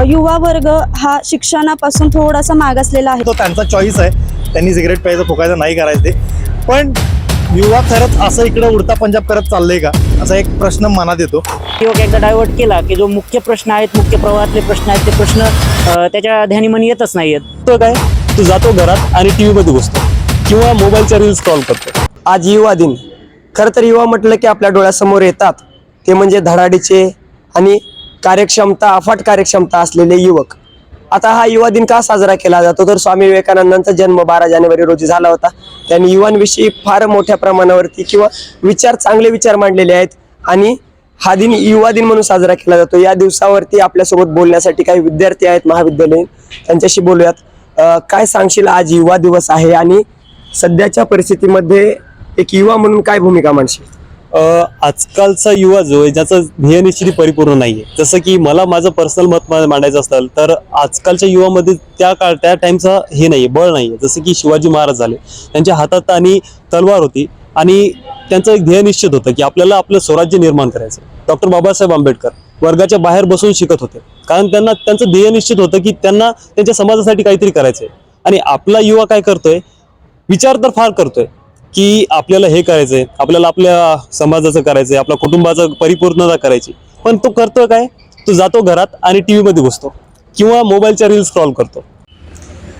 युवा वर्ग हा शिक्षणापासून थोडासा मागासलेला आहे. तो त्यांचा चॉईस आहे, त्यांनी सिगरेट प्यायचं फुकायचं नाही करायचं ते. पण युवा खरंच असं इकडे उडता पंजाब करत चाललंय का, असा एक प्रश्न मनात येतो. युवक एकदा डायव्हर्ट केला की जो मुख्य प्रश्न आहेत, मुख्य प्रवाहातले प्रश्न आहेत, ते प्रश्न त्याच्या ध्यानीमनी येतच नाहीयेत. तो काय, तू जातो घरात आणि टीव्ही मध्ये बसतो किंवा मोबाईलच्या रील्स स्क्रॉल करतो. आज युवा दिन. खरं तर युवा म्हटलं की आपल्या डोळ्यासमोर येतात ते म्हणजे धडाडीचे आणि अफाट कार्यक्षमता असलेले युवक. आता हा युवा दिन का साजरा केला जातो, तर स्वामी विवेकानंदांचा जन्म 12 जानेवारी रोजी झाला होता. त्यांनी युवांविषयी फार मोठ्या प्रमाणावरती चांगले विचार मांडलेले आहेत आणि हा दिन युवा दिन म्हणून साजरा केला जातो. या दिवसावरती आपल्यासोबत बोलण्यासाठी काही विद्यार्थी आहेत महाविद्यालयीन, त्यांच्याशी बोलूयात. काय सांगशील, आज युवा दिवस आहे आणि सध्याच्या परिस्थितीमध्ये एक युवा म्हणून काय भूमिका मांडशील? आजकालचा युवा जो आहे, ज्याचं ध्येयनिश्चिती परिपूर्ण नाहीये. जसं की मला माझं पर्सनल मत मांडायचं असेल तर आजकालच्या युवामध्ये त्या टाइमचा हे नाहीये, बळ नाहीये. जसं की शिवाजी महाराज झाले, त्यांच्या हातात आणि तलवार होती आणि त्यांचं एक ध्येय निश्चित होतं की आपल्याला आपलं स्वराज्य निर्माण करायचं. डॉक्टर बाबासाहेब आंबेडकर वर्गाच्या बाहेर बसून शिकत होते, कारण त्यांचं ध्येय निश्चित होतं की त्यांना त्यांच्या समाजासाठी काहीतरी करायचंय. आणि आपला युवा काय करतोय, विचार तर फार करतोय की आपल्याला हे करायचंय, आपल्याला आपल्या समाजाचं करायचंय, आपल्या कुटुंबाचं परिपूर्णता करायची. पण तो करतोय काय, तो जातो घरात आणि टीव्ही मध्ये बसतो किंवा मोबाईलच्या रील्स स्क्रॉल करतो.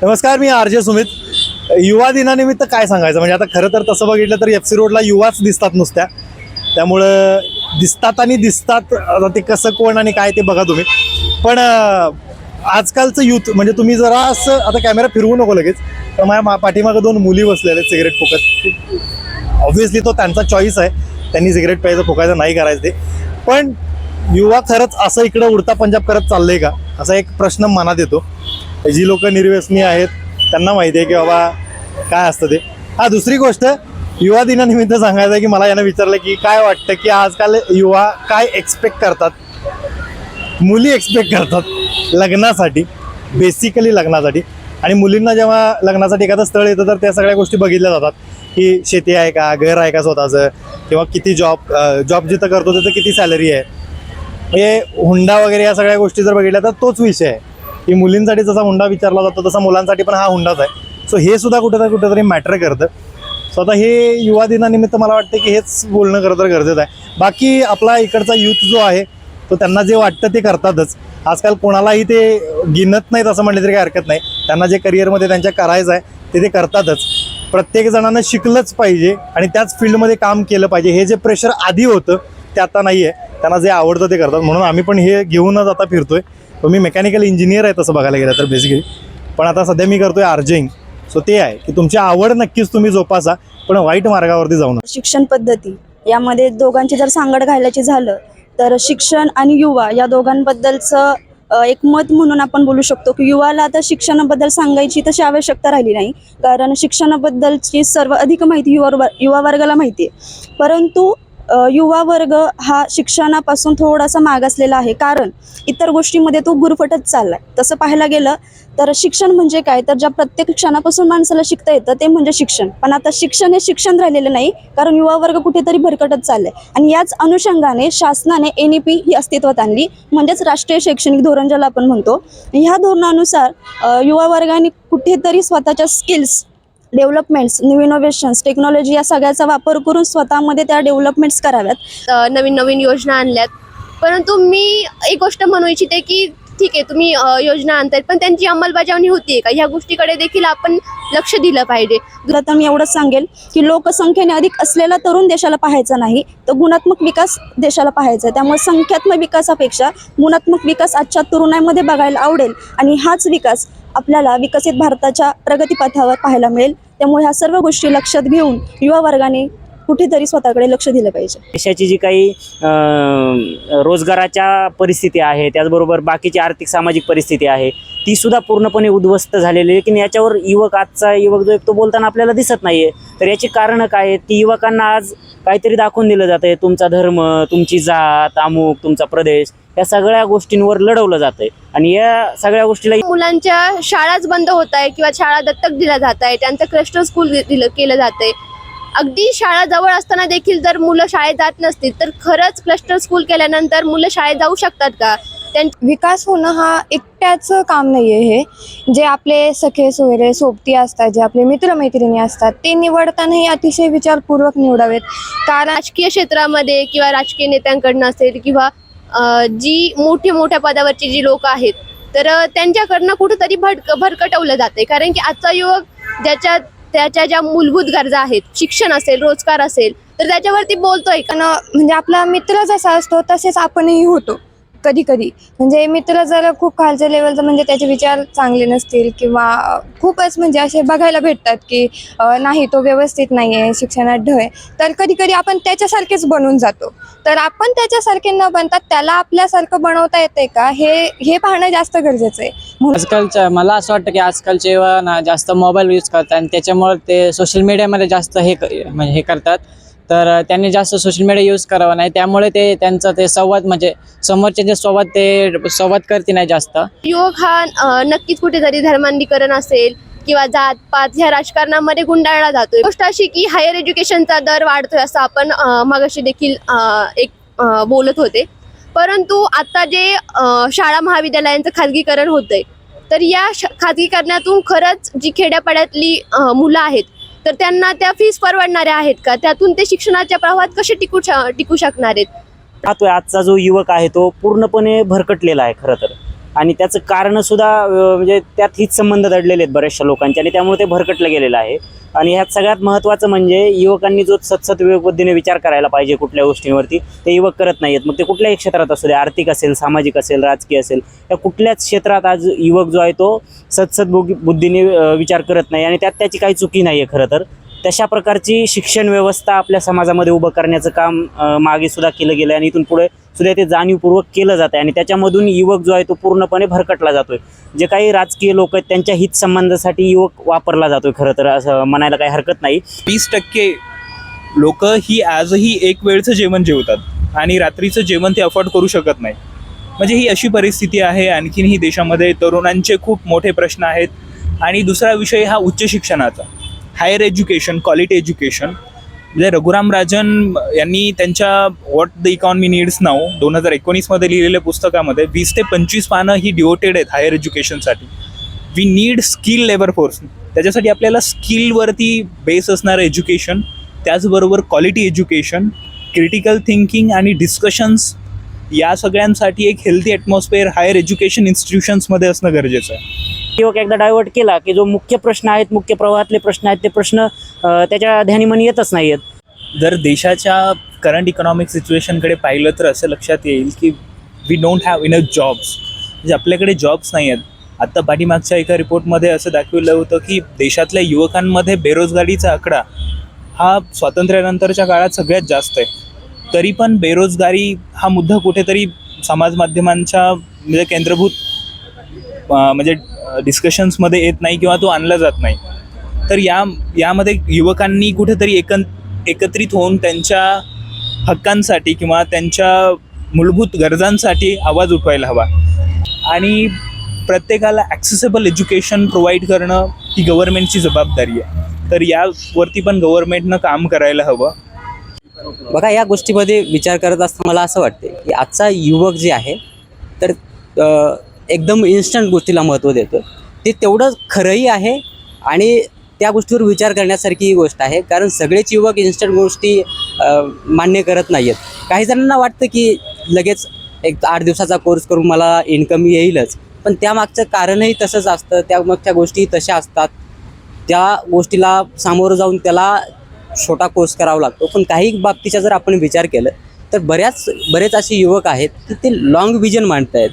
नमस्कार, मी आर जे सुमित. युवा दिनानिमित्त काय सांगायचं, म्हणजे आता खरं तर तसं बघितलं तर FC रोडला युवाच दिसतात नुसत्या. त्यामुळं दिसतात आता ते कसं कोण आणि काय ते बघा तुम्ही. पण आजकालचं यूथ म्हणजे तुम्ही जरा असं आता कॅमेरा फिरवू नको लगेच, तर माझ्या पाठीमागं 2 मुली बसलेल्या आहेत सिगरेट फुकत. ऑब्व्हियसली तो त्यांचा चॉईस आहे, त्यांनी सिगरेट प्यायचं फुकायचं नाही करायचं ते. पण युवा खरंच असं इकडं उडता पंजाब करत चाललंय का, असा एक प्रश्न मनात येतो. जी लोक निर्व्यसनी आहेत त्यांना माहिती आहे की बाबा काय असतं ते. दुसरी गोष्ट, युवा दिनानिमित्त सांगायचं आहे की मला यानं विचारलं की काय वाटतं की आजकाल युवा काय एक्सपेक्ट करतात. मुली एक्सपेक्ट करतात लग्नासाठी, बेसिकली लग्नासाठी. आणि मुलींना जेव्हा लग्नासाठी एखादं स्थळ येतं तर त्या सगळ्या गोष्टी बघितल्या जातात की शेती आहे का, घर आहे का स्वतःचं, किंवा किती जॉब जिथं करतो तिथं किती सॅलरी आहे. म्हणजे हुंडा वगैरे या सगळ्या गोष्टी जर बघितल्या तर तोच विषय आहे की मुलींसाठी जसा हुंडा विचारला जातो तसा मुलांसाठी पण हा हुंडाच आहे. सो हे सुद्धा कुठेतरी मॅटर करतं. सो आता हे युवा दिनानिमित्त मला वाटतं की हेच बोलणं खरं तर गरजेचं आहे. बाकी आपला इकडचा यूथ जो आहे तो त्यांना जे वाटतं ते करतातच. आजकाल कोणालाही ते गिनत नाहीत असं म्हटलं तरी काही हरकत नाही. त्यांना जे करिअरमध्ये त्यांच्या करायचं आहे ते करतातच. प्रत्येक जणांना शिकलंच पाहिजे आणि त्याच फील्डमध्ये काम केलं पाहिजे. हे जे प्रेशर आधी होतं ते आता नाही आहे. त्यांना जे आवडतं ते करतात. म्हणून आम्ही पण हे घेऊनच आता फिरतोय. मी मेकॅनिकल इंजिनियर आहे तसं बघायला गेलं तर बेसिकली, पण आता सध्या मी करतोय आर्जिंग. सो ते आहे की तुमची आवड नक्कीच तुम्ही जोपासा, पण वाईट मार्गावरती जाऊ नका. शिक्षण पद्धती यामध्ये दोघांची जर सांगड घालायची झालं तर शिक्षण आणि युवा या दोघांबद्दलचं एक मत म्हणून आपण बोलू शकतो की युवाला आता शिक्षणाबद्दल सांगायची तशी आवश्यकता राहिली नाही, कारण शिक्षणाबद्दलची सर्व अधिक माहिती युवा वर्गाला माहिती आहे. परंतु युवा वर्ग हा शिक्षणापासून थोडासा मागासलेला आहे, कारण इतर गोष्टींमध्ये तो गुरफटत चाललाय. तसं पाहायला गेलं तर शिक्षण म्हणजे काय, तर ज्या प्रत्येक क्षणापासून माणसाला शिकता येतं ते म्हणजे शिक्षण. पण आता शिक्षण हे शिक्षण राहिलेलं नाही, कारण युवा वर्ग कुठेतरी भरकटत चाललाय. आणि याच अनुषंगाने शासनाने NEP ही अस्तित्वात आणली, म्हणजेच राष्ट्रीय शैक्षणिक धोरण ज्याला आपण म्हणतो. ह्या धोरणानुसार युवा वर्गाने कुठेतरी स्वतःच्या skills developments, new innovations, technology या सगळ्याचा वापर करून स्वतःमध्ये त्या डेव्हलपमेंट्स कराव्यात. नवीन नवीन योजना आणल्यात. परंतु मी एक गोष्ट म्हणू इच्छिते की ठीक आहे, तुम्ही योजना आणतायत, पण त्यांची अंमलबजावणी होतीये का, ह्या गोष्टीकडे देखील आपण लक्ष दिलं पाहिजे. तर मी एवढंच सांगेल की लोकसंख्येने अधिक असलेला तरुण देशाला पाहायचा नाही, तर गुणात्मक विकास देशाला पाहायचा आहे. त्यामुळे संख्यात्मक विकासापेक्षा गुणात्मक विकास आजच्या तरुणांमध्ये बघायला आवडेल आणि हाच विकास आपल्याला विकसित भारताच्या प्रगतीपथावर पाहायला मिळेल. त्यामुळे ह्या सर्व गोष्टी लक्षात घेऊन युवा वर्गाने कुठेतरी स्वतःकडे लक्ष दिलं पाहिजे. देशाची जी काही रोजगाराच्या परिस्थिती आहे, त्याचबरोबर बाकीची आर्थिक सामाजिक परिस्थिती आहे, ती सुद्धा पूर्णपणे उद्ध्वस्त झालेली आहे. की याच्यावर आजचा युवक जो एक तो बोलताना आपल्याला दिसत नाहीये. तर याची कारणं काय आहेत की युवकांना आज काहीतरी दाखवून दिलं जातंय, तुमचा धर्म, तुमची जात, अमुक, तुमचा प्रदेश, या सगळ्या गोष्टींवर लढवलं जातंय. आणि या सगळ्या गोष्टीला मुलांच्या शाळाच बंद होत आहे किंवा शाळा दत्तक दिल्या जात आहे, त्यांचं क्लस्टर स्कूल केलं जात आहे. अगदी शाळा जवळ असताना देखील जर मुलं शाळेत जात नसतील तर खरंच क्लस्टर स्कूल केल्यानंतर मुलं शाळेत जाऊ शकतात का? विकास होणं हा एकट्याचं काम नाही आहे. हे जे आपले सखे सोयरे सोबती असतात, जे आपले मित्रमैत्रिणी असतात, ते निवडतानाही अतिशय विचारपूर्वक निवडावेत. कारण राजकीय क्षेत्रामध्ये किंवा राजकीय नेत्यांकडनं असेल किंवा जी मोठ्या पदावरची जी लोक आहेत तर त्यांच्याकडनं कुठंतरी भरकटवलं जाते. कारण की आजचा युवक त्याच्या ज्या मूलभूत गरजा आहेत, शिक्षण असेल, रोजगार असेल, तर त्याच्यावरती बोलतोय का? म्हणजे आपला मित्र जसा असतो तसेच आपणही होतो कधी कधी. म्हणजे मित्र जर खूप खालच्या लेवलचा म्हणजे त्याचे विचार चांगले नसतील किंवा खूपच म्हणजे असे बघायला भेटतात की नाही तो व्यवस्थित नाही आहे, शिक्षणात ढ आहे, तर कधी कधी आपण त्याच्यासारखेच बनून जातो. तर आपण त्याच्यासारखे न बनता त्याला आपल्यासारखं बनवता येते का हे पाहणं जास्त गरजेचं आहे. आजकालच्या मला असं वाटतं की आजकालचे युवा ना जास्त मोबाईल यूज करतात आणि त्याच्यामुळे ते सोशल मीडियामध्ये जास्त हे करतात. तर त्यांनी जास्त सोशल मीडिया यूज करावं नाही, त्यामुळे ते त्यांचा ते संवाद म्हणजे समोरचे जे संवाद करते नाही जास्त. युवक हा नक्कीच कुठेतरी धर्मांधीकरण असेल किंवा जात पात ह्या राजकारणामध्ये गुंडाळला जातोय. गोष्ट अशी की हायर एज्युकेशनचा दर वाढतोय असं आपण मगाशी देखील बोलत होते. परंतु आता जे शाळा महाविद्यालयांचं खाजगीकरण होतंय तर या खाजगीकरणातून खरंच जी खेड्यापाड्यातली मुलं आहेत तर त्यांना त्या फीस परवडणाऱ्या आहेत का? त्यातून ते शिक्षणाच्या प्रवाहात कसे टिकू शकणार आहेत? पाहतोय आजचा जो युवक आहे तो पूर्णपणे भरकटलेला आहे खरं तर. आणि त्याचं कारण सुद्धा म्हणजे त्यात हीच संबंध दडलेले आहेत बऱ्याचशा लोकांचे आणि त्यामुळे ते भरकटलं गेलेलं आहे. आणि ह्यात सगळ्यात महत्त्वाचं म्हणजे युवकांनी जो सतत विवेकबुद्धीने विचार करायला पाहिजे कुठल्या गोष्टींवरती, ते युवक करत नाहीत. मग ते कुठल्याही क्षेत्रात असू दे, आर्थिक असेल, सामाजिक असेल, राजकीय असेल, या कुठल्याच क्षेत्रात आज युवक जो आहे तो सतत बुद्धीने विचार करत नाही आणि त्यात त्याची काही चुकी नाही आहे खरं तर. तशा प्रकारची शिक्षण व्यवस्था आपल्या समाजामध्ये उभं करण्याचं काम मागे सुद्धा केलं गेलं आणि इथून पुढे सुद्धा ते जाणीवपूर्वक केलं जातं आणि त्याच्यामधून युवक जो आहे तो पूर्णपणे भरकटला जातोय. जे काही राजकीय लोक आहेत त्यांच्या हितसंबंधासाठी युवक वापरला जातोय खरं तर, असं म्हणायला काही हरकत नाही. 20% लोक ही आजही एक वेळचं जेवण जेवतात आणि रात्रीचं जेवण ते अफोर्ड करू शकत नाही. म्हणजे ही अशी परिस्थिती आहे. आणखीन ही देशामध्ये तरुणांचे खूप मोठे प्रश्न आहेत. आणि दुसरा विषय हा उच्च शिक्षणाचा, हायर एज्युकेशन, क्वालिटी एज्युकेशन. म्हणजे रघुराम राजन यांनी त्यांच्या what the economy needs now 2019 लिहिलेल्या पुस्तकामध्ये 20 ते 25 पानं ही डिवोटेड आहेत हायर एज्युकेशनसाठी. We need skill labour force. त्याच्यासाठी आपल्याला स्किलवरती बेस असणारं एज्युकेशन, त्याचबरोबर क्वालिटी एज्युकेशन, क्रिटिकल थिंकिंग आणि डिस्कशन्स, या सगळ्यांसाठी एक हेल्दी ॲटमॉस्फिअर हायर एज्युकेशन इन्स्टिट्यूशन्समध्ये असणं गरजेचं आहे. युवक एकदा डायव्हर्ट केला की जो मुख्य प्रश्न आहेत, मुख्य प्रवाहातले प्रश्न आहेत, ते प्रश्न त्याच्या ध्यानीमनी येतच नाही आहेत. जर देशाच्या करंट इकॉनॉमिक सिच्युएशनकडे पाहिलं तर असं लक्षात येईल की we don't have enough jobs. म्हणजे आपल्याकडे जॉब्स नाही आहेत. आत्ता पाठीमागच्या एका रिपोर्टमध्ये असं दाखवलं होतं की देशातल्या युवकांमध्ये बेरोजगारीचा आकडा हा स्वातंत्र्यानंतरच्या काळात सगळ्यात जास्त आहे. तरी पण बेरोजगारी हा मुद्दा कुठेतरी समाज माध्यमांच्या म्हणजे केंद्रभूत म्हणजे डिस्कशन्समध्ये येत नाही किंवा तो आणला जात नाही. तर यामध्ये युवकांनी कुठेतरी एकत्रित होऊन त्यांच्या हक्कांसाठी किंवा त्यांच्या मूलभूत गरजांसाठी आवाज उठवायला हवा. आणि प्रत्येकाला ॲक्सेसेबल एज्युकेशन प्रोव्हाइड करणं ही गव्हर्नमेंटची जबाबदारी आहे. तर यावरती पण गव्हर्नमेंटनं काम करायला हवं. बघा, या गोष्टीमध्ये विचार करत असताना मला असं वाटते की आजचा युवक जे आहे तर एकदम इन्स्टंट गोष्टीला महत्त्व देतो. ते तेवढं खरंही आहे आणि त्या गोष्टीवर विचार करण्यासारखी ही गोष्ट आहे. कारण सगळेच युवक इन्स्टंट गोष्टी मान्य करत नाही आहेत. काही जणांना वाटतं की लगेच एक 8 दिवसाचा कोर्स करून मला इन्कम येईलच, पण त्यामागचं कारणही तसंच असतं, त्यामागच्या गोष्टी तशा असतात. त्या गोष्टीला सामोरं जाऊन त्याला छोटा कोर्स करावा लागतो. पण काही बाबतीचा जर आपण विचार केलं तर बरेच असे युवक आहेत की ते लॉंग विजन मांडत आहेत,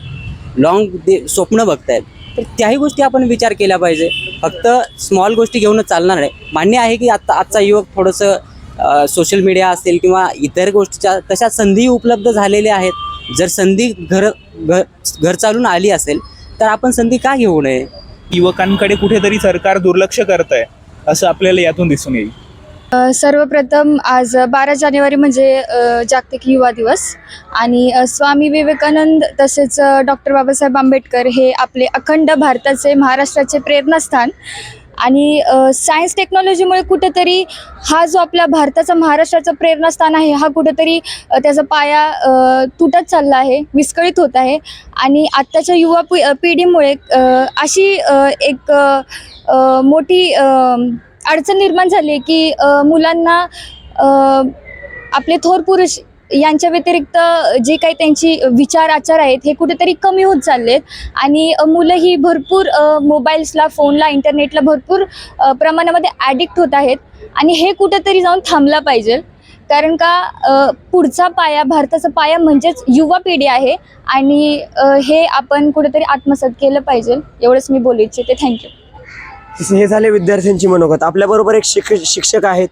ते स्वप्न बघतायत. तर त्याही गोष्टी आपण विचार केल्या पाहिजे. फक्त स्मॉल गोष्टी घेऊनच चालणार नाही. मान्य आहे की आजचा युवक थोडंसं सोशल मीडिया असेल किंवा इतर गोष्टीच्या तशा संधी उपलब्ध झालेल्या आहेत. जर संधी घर चालून आली असेल तर आपण संधी का घेऊ नये? युवकांकडे कुठेतरी सरकार दुर्लक्ष करत आहे असं आपल्याला यातून दिसून येईल. सर्वप्रथम आज 12 जानेवारी म्हणजे जागतिक युवा दिवस आणि स्वामी विवेकानंद तसेच डॉक्टर बाबासाहेब आंबेडकर हे आपले अखंड भारताचे, महाराष्ट्राचे प्रेरणास्थान आणि सायन्स टेक्नॉलॉजीमुळे कुठेतरी हा जो आपला भारताचा महाराष्ट्राचं प्रेरणास्थान आहे हा कुठेतरी त्याचा पाया तुटत चालला आहे, विस्कळीत होत आहे. आणि आत्ताच्या युवा पिढीमुळे अशी एक मोठी अडचण निर्माण झाली आहे की मुलांना आपले थोर पुरुष यांच्या व्यतिरिक्त जे काही त्यांची विचार आचार आहेत हे कुठेतरी कमी होत चालले आहेत. आणि मुलं ही भरपूर मोबाईल्सला, फोनला, इंटरनेटला भरपूर प्रमाणामध्ये ॲडिक्ट होत आहेत. आणि हे कुठेतरी जाऊन थांबला पाहिजे, कारण का पुढचा पाया, भारताचा पाया म्हणजेच युवा पिढी आहे. आणि हे आपण कुठेतरी आत्मसात केलं पाहिजे, एवढंच मी बोलू इच्छिते. थँक्यू. हे झाले विद्यार्थ्यांची मनोगत. आपल्याबरोबर एक शिक्षक आहेत.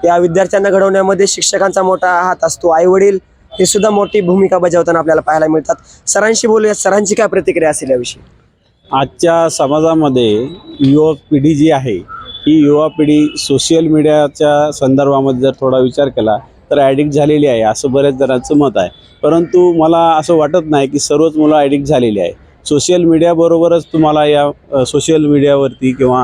या विद्यार्थ्यांना घडवण्यामध्ये शिक्षकांचा मोठा हात असतो. आई वडील हे सुद्धा मोठी भूमिका बजावताना आपल्याला पाहायला मिळतात. सरांशी बोलूया, सरांची काय प्रतिक्रिया असेल याविषयी? आजच्या समाजामध्ये युवा पिढी जी आहे ही युवा पिढी सोशल मीडियाच्या संदर्भामध्ये जर थोडा विचार केला तर ॲडिक्ट झालेली आहे असं बऱ्याच जणांचं मत आहे. परंतु मला असं वाटत नाही की सर्वच मुलं ॲडिक्ट झालेली आहे. सोशल मीडियाबरोबरच तुम्हाला या सोशल मीडियावरती किंवा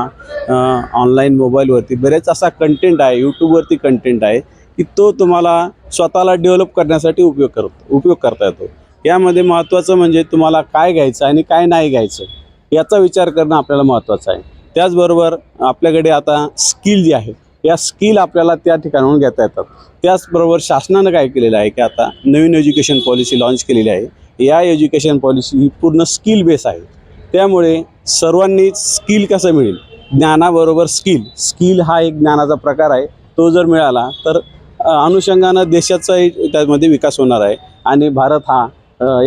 ऑनलाईन मोबाईलवरती बरेच असा कंटेंट आहे, यूट्यूबवरती कंटेंट आहे की तो तुम्हाला स्वतःला डेव्हलप करण्यासाठी उपयोग करता येतो. यामध्ये महत्त्वाचं म्हणजे तुम्हाला काय घ्यायचं आणि काय नाही घ्यायचं याचा विचार करणं आपल्याला महत्त्वाचं आहे. त्याचबरोबर आपल्याकडे आता स्किल जी आहे या स्किल आपल्याला त्या ठिकाणाहून घेता येतात. त्याचबरोबर शासनानं काय केलेलं आहे की आता नवीन एज्युकेशन पॉलिसी लॉन्च केलेली आहे. या एज्युकेशन पॉलिसी ही पूर्ण स्किल बेस आहे. त्यामुळे सर्वांनी स्किल कसं मिळेल, ज्ञानाबरोबर स्किल हा एक ज्ञानाचा प्रकार आहे. तो जर मिळाला तर अनुषंगानं देशाचाही त्यामध्ये विकास होणार आहे आणि भारत हा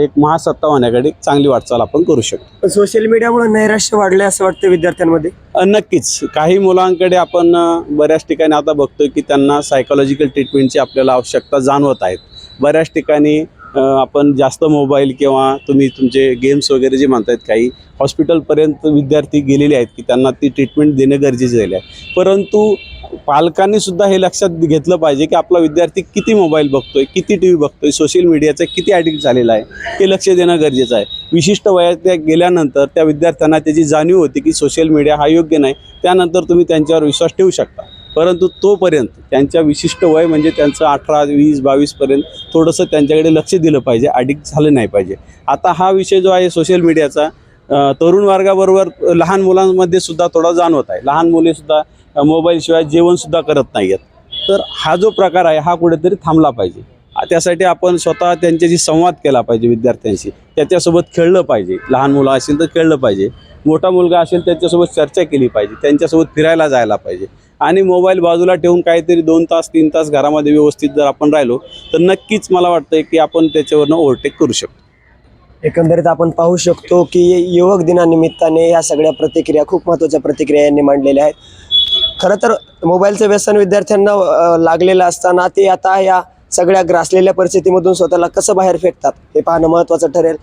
एक महासत्ता होण्याकडे चांगली वाटचाल आपण करू शकतो. पण सोशल मीडियामुळे नैराश्य वाढले असं वाटतं विद्यार्थ्यांमध्ये? नक्कीच. काही मुलांकडे आपण बऱ्याच ठिकाणी आता बघतोय की त्यांना सायकोलॉजिकल ट्रीटमेंटची आपल्याला आवश्यकता जाणवत आहेत. बऱ्याच ठिकाणी आपण जास्त मोबाईल किंवा तुम्ही तुमचे गेम्स वगैरे जे म्हणतायत काही हॉस्पिटलपर्यंत विद्यार्थी गेलेले आहेत की त्यांना ती ट्रीटमेंट देणं गरजेचं झालं आहे. परंतु पालकांनी सुद्धा हे लक्षात घेतलं पाहिजे की आपला विद्यार्थी किती मोबाईल बघतोय, किती टी व्ही बघतोय, सोशल मीडियाचा किती ॲडिक्ट झालेला आहे हे लक्ष देणं गरजेचं आहे. विशिष्ट वयात गेल्यानंतर त्या विद्यार्थ्यांना त्याची जाणीव होती की सोशल मीडिया हा योग्य नाही, त्यानंतर तुम्ही त्यांच्यावर विश्वास ठेवू शकता. परंतु तोपर्यंत त्यांच्या विशिष्ट वय म्हणजे त्यांचं 18, 20, 22पर्यंत थोडंसं त्यांच्याकडे लक्ष दिलं पाहिजे, ॲडिक्ट झालं नाही पाहिजे. आता हा विषय जो आहे सोशल मीडियाचा तरुण वर्गाबरोबर लहान मुलांमध्ये सुद्धा थोडा जाणवत आहे. लहान मुलेसुद्धा मोबाईलशिवाय जेवणसुद्धा करत नाही आहेत. तर हा जो प्रकार आहे हा कुठेतरी थांबला पाहिजे. त्यासाठी आपण स्वतः त्यांच्याशी संवाद केला पाहिजे, विद्यार्थ्यांशी त्याच्यासोबत खेळलं पाहिजे. लहान मुलं असेल तर खेळलं पाहिजे, मोठा मुलगा असेल त्याच्यासोबत चर्चा केली पाहिजे, त्यांच्यासोबत फिरायला जायला पाहिजे. आणि मोबाईल बाजूला ठेवून काहीतरी 2 तास 3 तास घरामध्ये व्यवस्थित जर आपण राहिलो तर नक्कीच मला वाटतं की आपण त्याच्यावरनं ओव्हरटेक करू शकतो. एकंदरीत आपण पाहू शकतो की युवक दिनानिमित्ताने या सगळ्या प्रतिक्रिया, खूप महत्त्वाच्या प्रतिक्रिया यांनी मांडलेल्या आहेत. खरं तर मोबाईलचं व्यसन विद्यार्थ्यांना लागलेलं असताना ते आता या सगळ्या ग्रासलेल्या परिस्थितीमधून स्वतःला कसं बाहेर फेकतात हे पाहणं महत्त्वाचं ठरेल.